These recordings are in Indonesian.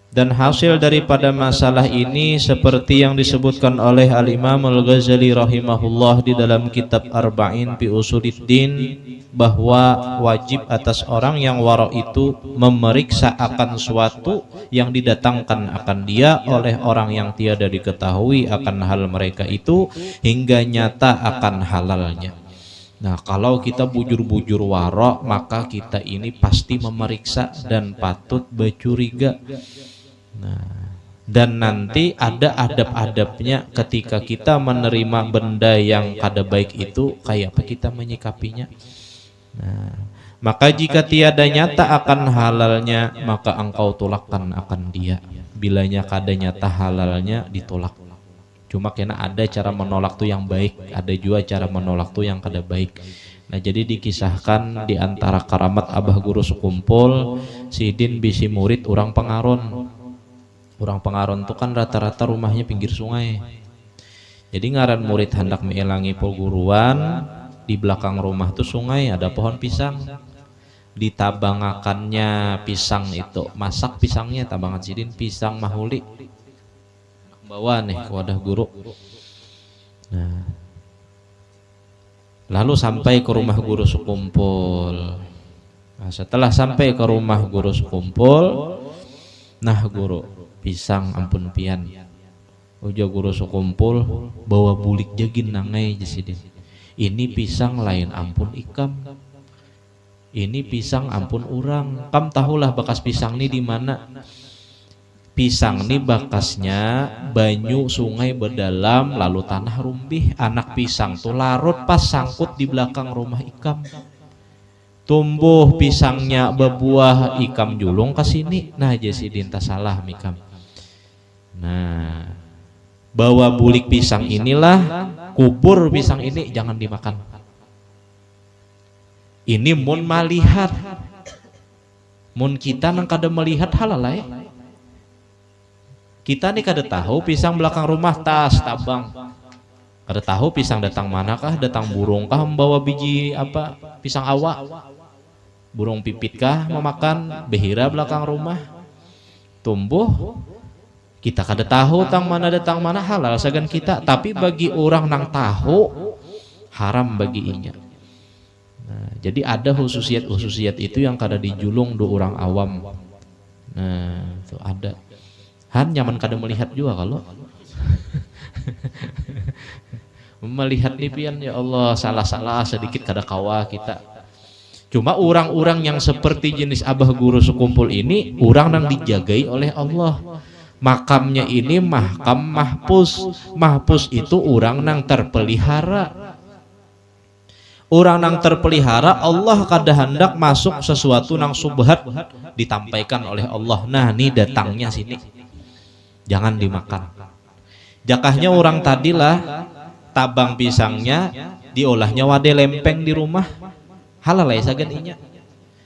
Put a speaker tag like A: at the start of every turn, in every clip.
A: Dan hasil daripada masalah ini seperti yang disebutkan oleh Al-Imam Al-Ghazali rahimahullah di dalam kitab Arba'in fi Usuluddin, bahwa wajib atas orang yang wara itu memeriksa akan suatu yang didatangkan akan dia oleh orang yang tiada diketahui akan hal mereka itu hingga nyata akan halalnya. Nah, kalau kita bujur-bujur wara, maka kita ini pasti memeriksa dan patut bercuriga. Nah, dan nanti ada adab-adabnya ketika kita menerima benda yang kada baik itu, kayak apa kita menyikapinya. Nah, maka jika tiada nyata akan halalnya, maka engkau tolakkan akan dia. Bilanya kada nyata halalnya, ditolak. Cuma kena ada cara menolak tuh yang baik, ada juga cara menolak tuh yang kada baik. Nah, jadi dikisahkan di antara karamat abah guru sekumpul, sidin bisi murid orang Pengaron. Orang Pengaron itu kan rata-rata rumahnya pinggir sungai. Jadi ngaran murid hendak mengilangi perguruan, di belakang rumah tuh sungai ada pohon pisang. Ditabangakannya pisang itu, masak pisangnya, tabangan sidin pisang mahuli. Bawa nih ke wadah guru. Nah, lalu sampai ke rumah guru sekumpul. Nah, setelah sampai ke rumah guru sekumpul, nah guru pisang ampun pian, uja guru sekumpul bawa bulik jagin nangai jasidin. Ini pisang lain ampun ikam, ini pisang ampun urang. Kam tahulah bekas pisang ini di mana? Pisang ini bakasnya banyu sungai berdalam lalu tanah rumbih. Anak pisang tuh larut pas sangkut di belakang rumah ikam. Tumbuh pisangnya berbuah, ikam julung ke sini. Nah, jasidin tak salah mikam. Nah, bawa bulik pisang inilah, kubur pisang ini, jangan dimakan. Ini mun melihat, mun kita nang kada melihat halalai. Kita nih kada tahu pisang belakang rumah tas tabang. Kada tahu pisang datang manakah, datang burung kah membawa biji apa pisang awak. Burung pipit kah memakan behira belakang rumah. Tumbuh, kita kada tahu tang mana datang mana halal sagan kita, tapi bagi orang nang tahu haram bagi inya. Nah, jadi ada khususiat itu yang kada dijulung do orang awam. Nah, itu ada. Han nyaman kada melihat juga kalau melihat nih pian, ya Allah salah-salah sedikit kada kawa kita. Cuma orang-orang yang seperti jenis abah guru sekumpul ini, orang yang dijagai oleh Allah. Makamnya ini mahkam mahpus. Mahpus itu orang yang terpelihara. Orang yang terpelihara, Allah kada hendak masuk sesuatu yang subhat ditampaikan oleh Allah. Nah, ini datangnya sini, jangan dimakan. Jakahnya orang tadilah tabang pisangnya diolahnya wade lempeng di rumah, halal ya sagan inya.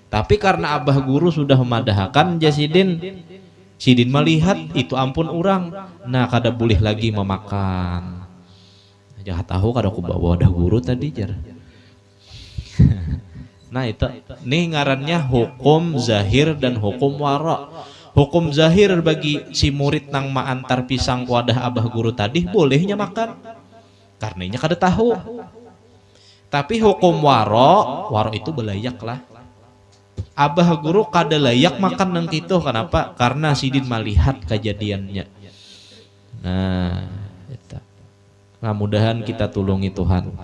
A: Tapi karena abah guru sudah memadahkan jasidin, sidin melihat itu ampun orang, nah kada boleh lagi memakan. Jangan tahu kada ku bawa wadah guru tadi jar. Nah itu nih ngarannya hukum zahir dan hukum wara. Hukum zahir bagi si murid nang maantar pisang ke wadah abah guru tadi bolehnya makan, karena inya kada tahu. Tapi hukum waro itu belayak lah. Abah guru kada layak makan nang itu. Kenapa? Karena sidin melihat kejadiannya. Nah, itu. Nah, mudahan kita tulungi Tuhan.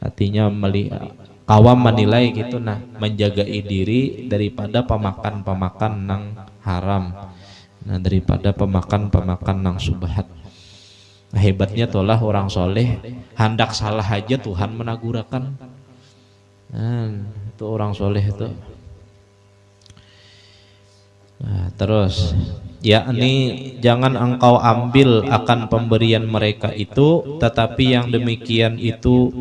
A: Artinya melihat kawam menilai gitu, nah menjaga diri daripada pemakan nang haram. Nah, daripada pemakan nang subhat. Nah, hebatnya tolah orang soleh hendak salah aja Tuhan menagurakan. Nah, itu orang soleh itu. Nah, terus yakni jangan engkau ambil akan pemberian mereka itu, tetapi yang demikian itu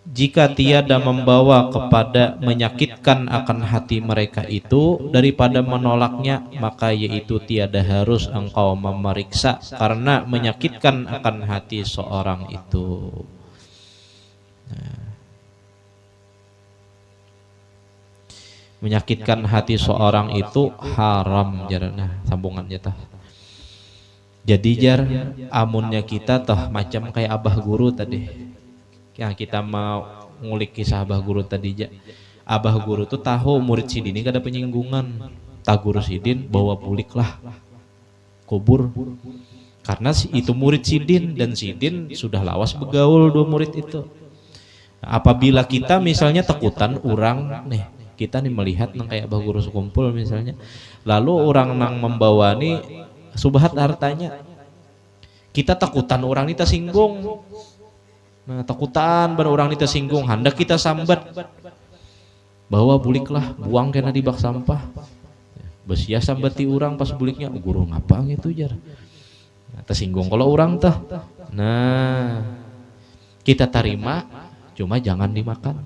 A: jika tiada membawa kepada menyakitkan akan hati mereka itu, daripada menolaknya, maka yaitu tiada harus engkau memeriksa karena menyakitkan akan hati seorang itu. Nah, Menyakitkan hati seorang itu haram jarana sambungannya tah. Jadi jar amunnya kita toh macam kayak abah guru tadi. Yang kita mau ngulik kisah abah guru tadi ja. Abah guru tuh tahu murid Sidin ini kada penyinggungan. Tak guru Sidin bawa buliklah kubur. Karena itu murid Sidin dan Sidin sudah lawas begaul dua murid itu. Apabila kita misalnya takutan orang nih, kita nih melihat nang kayak abah guru sekumpul misalnya, lalu orang nang membawa nih subhat hartanya, kita takutan orang ini tersinggung. Nah takutan bar orang ini tersinggung, hendak kita sambat, bawa buliklah, buang kena di bak sampah. Besia sambati orang pas buliknya, guru ngapa gitu jar. Nah, tersinggung kalau orang teh. Nah kita terima, cuma jangan dimakan.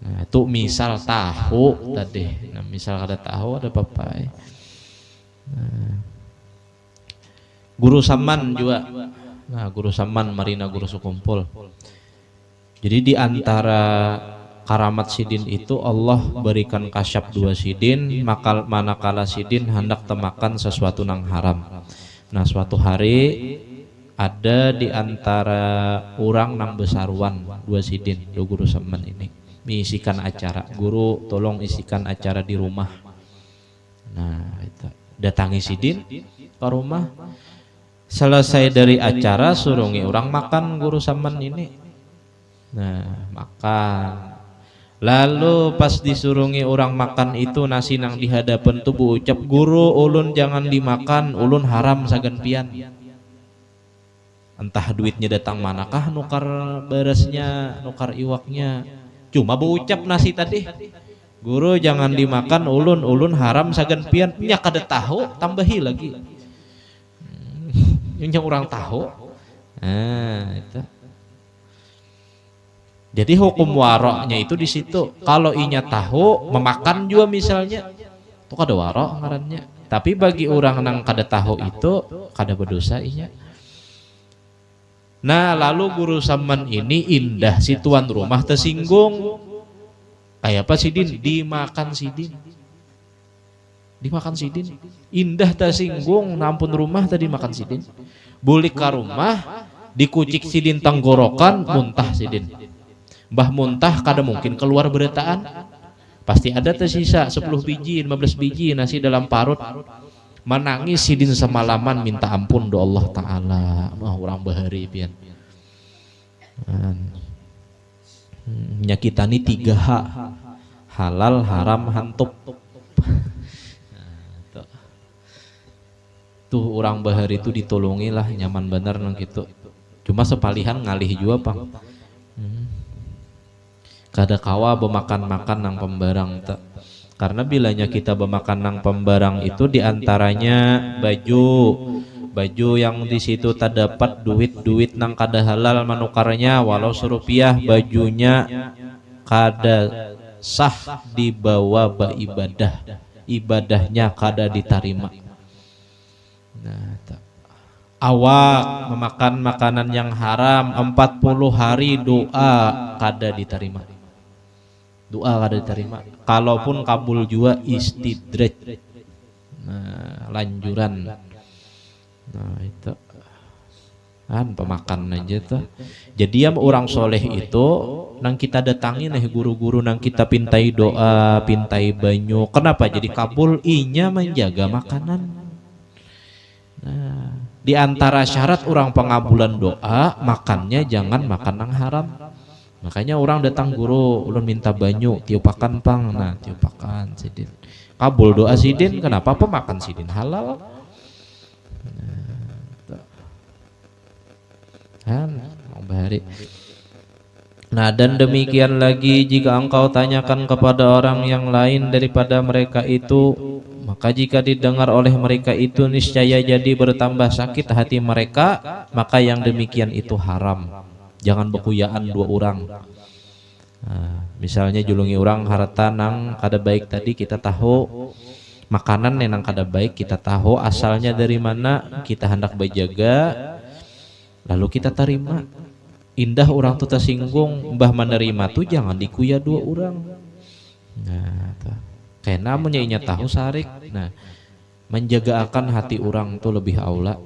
A: Nah itu misal tahu tadi. Nah misal ada tahu ada papai. Nah, guru Saman juga. Nah guru Saman Marina guru sekumpul. Jadi di antara karamat Sidin itu Allah berikan kasyaf dua Sidin, manakala Sidin hendak temakan sesuatu nang haram. Nah suatu hari ada di antara orang nang besaruan dua Sidin, dua guru Saman ini mengisikan acara. Guru tolong isikan acara di rumah. Nah itu datangi Sidin ke rumah. Selesai dari acara surungi orang makan guru Saman ini. Nah makan. Lalu pas disurungi orang makan itu nasi nang dihadapan tuh ucap, guru ulun jangan dimakan, ulun haram sagan pian. Entah duitnya datang manakah, nukar berasnya, nukar iwaknya. Cuma berucap nasi tadi, guru jangan dimakan, ulun haram sagan pian. Nya kada tahu, tambahi lagi. Yang orang tahu. Nah itu. Jadi hukum waroknya itu di situ. Kalau inya tahu memakan juga misalnya, itu kada warok ngarannya. Tapi bagi orang nang kada tahu itu kada berdosa inya. Nah lalu guru Saman ini indah si tuan rumah tersinggung. Kayak apa Sidin? Dimakan Sidin. Dimakan Sidin. Indah tersinggung, nampun rumah tadi makan Sidin. Bulik ke rumah, dikucik Sidin tenggorokan, muntah Sidin. Mbah muntah kada mungkin keluar beretaan. Pasti ada tersisa 10 biji, 15 biji nasi dalam parut. Menangis Sidin semalaman minta ampun do Allah Ta'ala. Orang bahari pian. Kita ini 3 hak. Halal, haram, hantup. Tuh orang bahari itu ditolongi lah, nyaman bener nang gitu. Cuma sepalihan ngalih juga pang. Kada kawa bemakan-makan nang pembarang tak. Karena bilanya kita bemakan nang pembarang itu diantaranya baju yang di situ terdapat duit nang kada halal manukarnya walau serupiah, bajunya kada sah dibawa ibadahnya kada diterima. Nah, awak memakan makanan yang haram 40 hari doa kada diterima. Doa kada diterima. Kalaupun kabul juga istidraj. Nah, lanjuran. Nah, itu kan pemakan aja tuh. Jadi yang orang soleh itu nang kita datangi nih guru-guru nang kita pintai doa, pintai banyu. Kenapa jadi kabul? Inya menjaga makanan. Nah, di antara syarat orang pengabulan doa, makannya jangan makan yang haram. Makanya orang datang guru, ulun minta banyu, tiupakan pang, nah tiupakan Sidin. Kabul doa Sidin, kenapa pemakan Sidin halal? Nah dan demikian lagi jika engkau tanyakan kepada orang yang lain daripada mereka itu, maka jika didengar oleh mereka itu niscaya jadi bertambah sakit hati mereka, maka yang demikian itu haram. Jangan bekuyaan dua orang. Nah, misalnya julungi orang harta nang kada baik tadi kita tahu, makanan nang kada baik kita tahu asalnya dari mana, kita hendak berjaga, lalu kita terima. Indah orang tuh tersinggung, mbah menerima tuh jangan dikuya dua orang. Nah, kena menyainya tahu sarik. Nah, menjaga akan hati orang tuh lebih aula.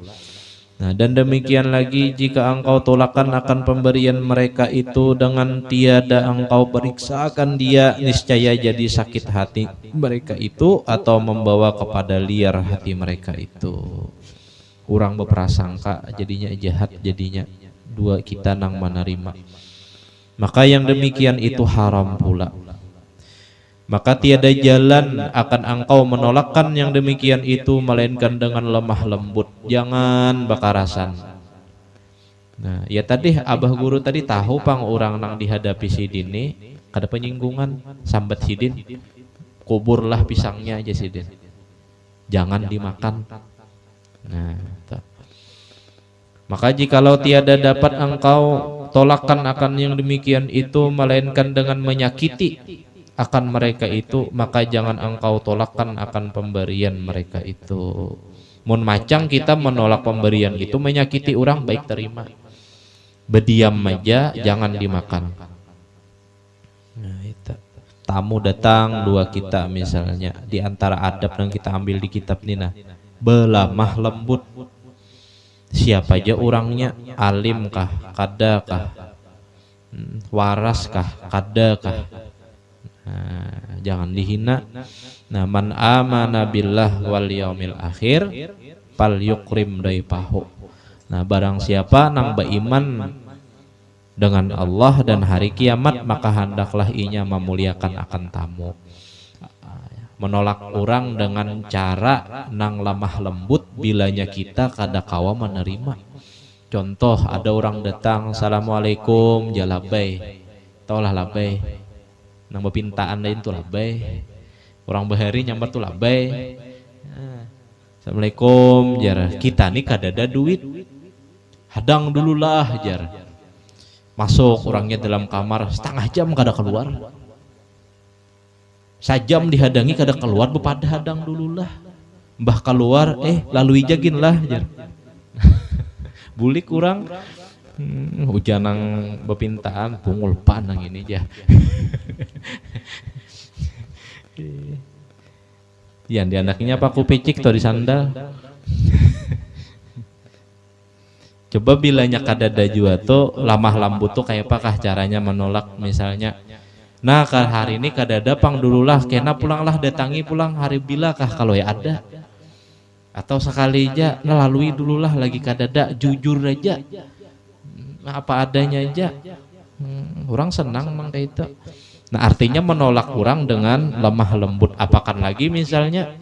A: Nah, dan demikian lagi jika engkau tolakan akan pemberian mereka itu dengan tiada engkau periksakan dia, niscaya jadi sakit hati mereka itu atau membawa kepada liar hati mereka itu. Kurang berprasangka jadinya jahat, jadinya dua kita nang menerima. Maka yang demikian itu haram pula. Maka tiada jalan akan engkau menolakkan yang demikian itu melainkan dengan lemah lembut, jangan bakarasan. Nah, ya tadi abah guru tadi tahu pang orang nang dihadapi sidin nih kada penyinggungan sambat sidin, kuburlah pisangnya aja sidin, jangan dimakan. Nah, maka jikalau tiada dapat engkau tolakkan akan yang demikian itu melainkan dengan menyakiti akan mereka itu, maka jangan engkau tolakkan akan pemberian mereka itu. Mun macang kita menolak pemberian itu menyakiti orang, baik terima, berdiam aja, jangan dimakan. Nah, itu tamu datang dua kita misalnya, di antara adab yang kita ambil di kitab Nina, belamah lembut. Siapa aja orangnya, alim kah, kada kah, waras kah, kada kah. Nah, jangan dihina. Nah, man amana billah wal yaumil akhir fal yukrim daifahu. Nah, barang siapa nang beriman dengan Allah dan hari kiamat, maka hendaklah inya memuliakan akan tamu. Menolak orang dengan cara nang lemah lembut bilanya kita kada kawa menerima. Contoh, ada orang datang, assalamualaikum, jalabay, taulah labay. Nang bepintaan lain tuh labay, orang bahari nyambar tuh labay. Assalamualaikum jar, kita nih kadada duit, hadang dululah jar. Masuk orangnya dalam kamar, setengah jam kada keluar, sajam dihadangi kada keluar, bepada hadang dululah. Mbah keluar, lalu ijagin lah jar. Bulik kurang, hujan nang bepintaan, pungul panang ini aja. Yang di anaknya paku picik atau di sandal. Coba bilanya kadada jua tuh lamah lambut tuh kayak apakah caranya menolak misalnya. Nah, hari ini kadada pang dululah, kena pulanglah, datangi pulang hari bilakah kalau ya ada. Atau sekali aja melalui dululah lagi kadada, jujur aja. Apa adanya aja. Orang senang mang kayak itu. Nah, artinya menolak orang dengan lemah lembut. Apakan lagi misalnya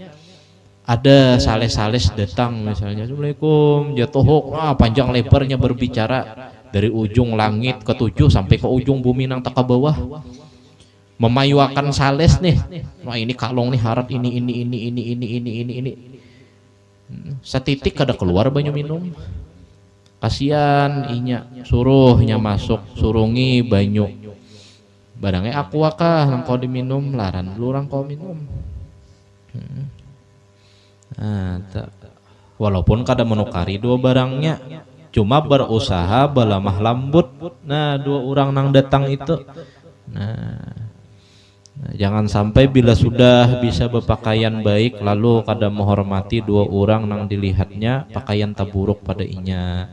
A: ada sales-sales datang misalnya, assalamualaikum, jatuh, panjang lebarnya berbicara dari ujung langit ke-7 sampai ke ujung bumi nang tak ke bawah, memayuakan sales nih. Wah, ini kalong nih harat ini. Setitik kada keluar banyu minum. Kasihan inya, suruhnya masuk, surungi banyu. Barangnya aku akah nang kau diminum, laran dulu orang kau minum. Nah, walaupun kada menukari dua barangnya, cuma berusaha belamah lembut. Nah, dua orang nang datang itu. Nah, jangan sampai bila sudah bisa berpakaian baik lalu kada menghormati dua orang nang dilihatnya pakaian taburuk pada inya,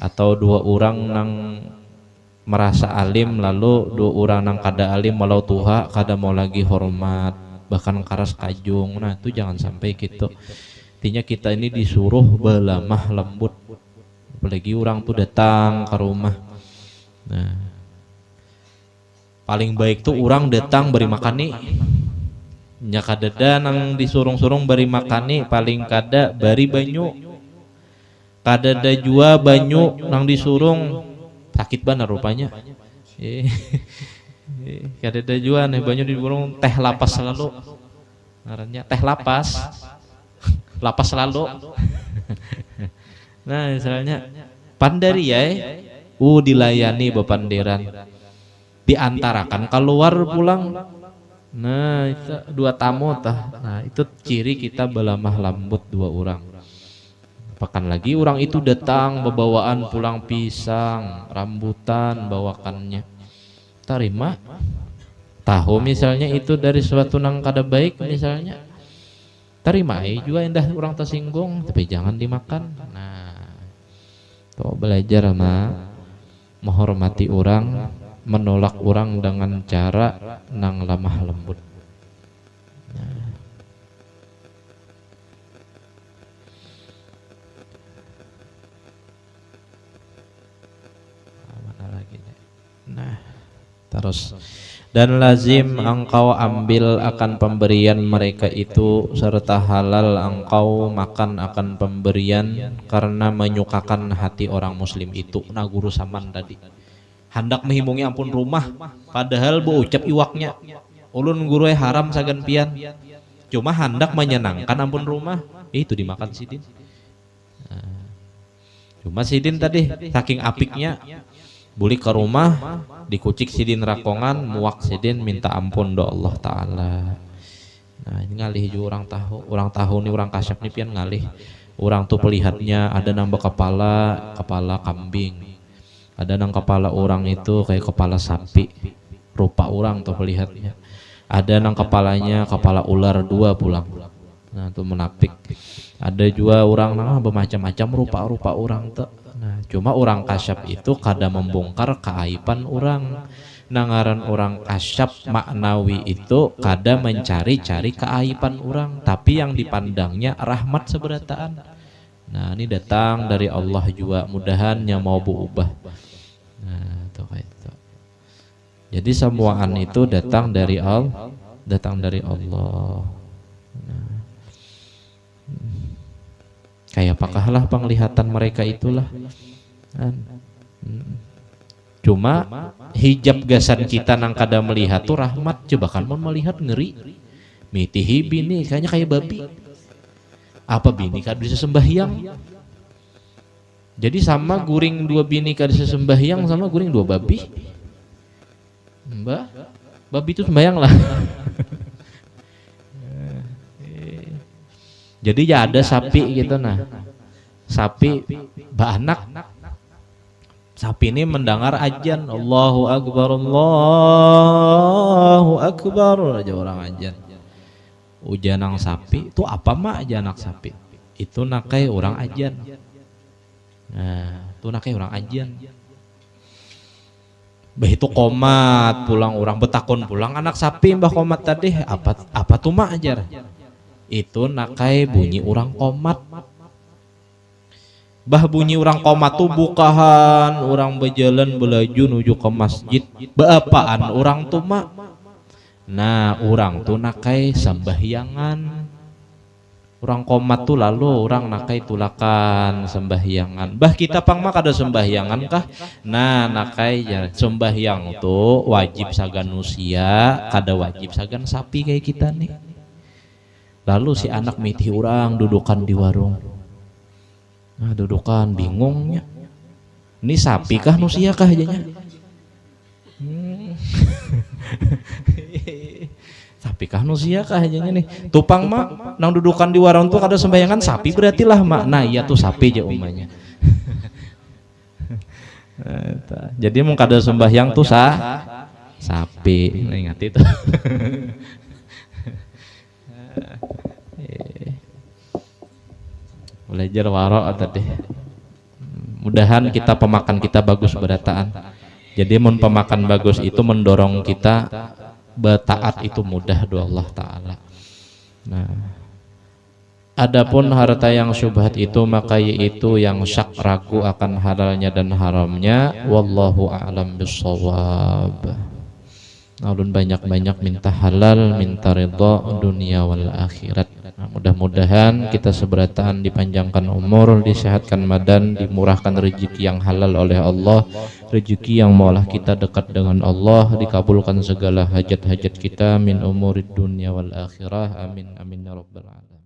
A: atau dua orang nang merasa alim lalu dua orang nang kada alim malau tuha kada mau lagi hormat, bahkan karas kajung. Nah, itu jangan sampai gitu. Artinya kita ini disuruh belamah lembut, apalagi orang tuh datang ke rumah. Nah, paling baik tuh orang datang beri makani, nya kadada nang disurung-surung beri makani, paling kada bari banyu, kadada jua banyu nang disurung sakit banget rupanya. Kadada jua nih banyu disurung teh lapas selalu, ngarannya teh lapas, lapas selalu. Nah, misalnya pandari ya, dilayani bepanderan, diantarakan keluar pulang. Nah, itu dua tamu tah. Nah, itu ciri kita belamah lembut dua orang. Pakan lagi orang itu datang bebawaan pulang pisang, rambutan bawakannya. Terima. tahu misalnya itu dari suatu nang kada baik misalnya, terima juga indah orang tersinggung tapi jangan dimakan. Nah, tuh belajar sama menghormati orang, menolak orang dengan cara nang lemah lembut. Nah. Mana lagi nih? Nah, terus dan lazim engkau ambil akan pemberian mereka itu serta halal engkau makan akan pemberian karena menyukakan hati orang muslim itu. Nah guru saman tadi hendak menghimungi ampun rumah padahal berucap iwaknya ulun guru haram sagan pian cuma hendak menyenangkan ampun rumah itu dimakan sidin. Nah, cuma sidin tadi saking apiknya buli ke rumah dikucik sidin rakongan muak sidin minta ampun do Allah Ta'ala. Nah ini ngalih juga orang tahu nih orang kasyaf nih pian ngalih orang tuh pelihatnya ada nambah kepala kambing, ada nang kepala orang itu kayak kepala sapi rupa orang tuh pelihatnya, ada nang kepalanya kepala ular dua pulang. Nah tuh menapik ada juga orang nang bermacam-macam rupa orang tuh. Nah, cuma orang kasyaf itu kada membongkar keaiban orang. Nangaran orang kasyaf maknawi itu kada mencari-cari keaiban orang, tapi yang dipandangnya rahmat seberataan. Nah, ini datang dari Allah juga, mudahan yang mau berubah. Nah, itu kayak itu. Jadi semuaan itu datang dari Allah, Allah. Nah. Kayak apakahlah penglihatan mereka itulah. Cuma hijab gasan kita nang kada melihat tuh rahmat, coba kan mau melihat ngeri. Mitihi bini kayaknya kayak babi. Apa bini kada bisa sembahyang? Jadi sama guring dua bini kada bisa sembahyang sama guring dua babi. Mbak, babi itu sembahyang lah. Jadi ya ada sapi gitu nah, sapi beranak, sapi ini mendengar ajan Allahu Akbar aja orang ajan. Ujanang sapi itu apa mak aja anak sapi? Itu nakai orang ajan. Nah, itu nakai orang ajan. Bah itu komat pulang orang betakon pulang anak sapi mbah komat tadi apa tuh mak ajar? Itu nakai bunyi orang komat. Bah bunyi orang komat tuh bukahan orang berjalan belaju nuju ke masjid. Baapaan orang tuh mak? Nah orang tuh nakai sembahyangan. Orang komat tuh lalu orang nakai tulakan sembahyangan. Bah kita pang mak ada sembahyangan kah? Nah nakai ya sembahyang tuh wajib sagan manusia, kada wajib sagan sapi kayak kita nih. Lalu si anak miti orang dudukan di warung. Nah dudukan bingungnya. Ini sapi kah manusia kah ajanya? Sapi kah manusia kah ajanya nih? Tupang mak nang dudukan di warung tuh kada sembayangan sapi berarti lah mak. Nah iya tuh sapi aja umanya. Jadi mau kada sembahyang tuh sapi. Nah, ingat itu. Belajar warok tadi. Mudahan kita pemakan kita bagus berataan. Jadi mun pemakan bagus itu mendorong kita bertaat itu mudah doa Allah Ta'ala. Nah, adapun harta yang syubhat itu maka yaitu yang syak ragu akan halalnya dan haramnya. Wallahu a'lam bissawab. Alun banyak-banyak minta halal, minta ridha dunia wal akhirat. Nah, mudah-mudahan kita seberataan dipanjangkan umur, disehatkan badan, dimurahkan rezeki yang halal oleh Allah, rezeki yang maulah kita dekat dengan Allah, dikabulkan segala hajat-hajat kita min umurid dunia wal akhirah. Amin amin ya rabbal alamin.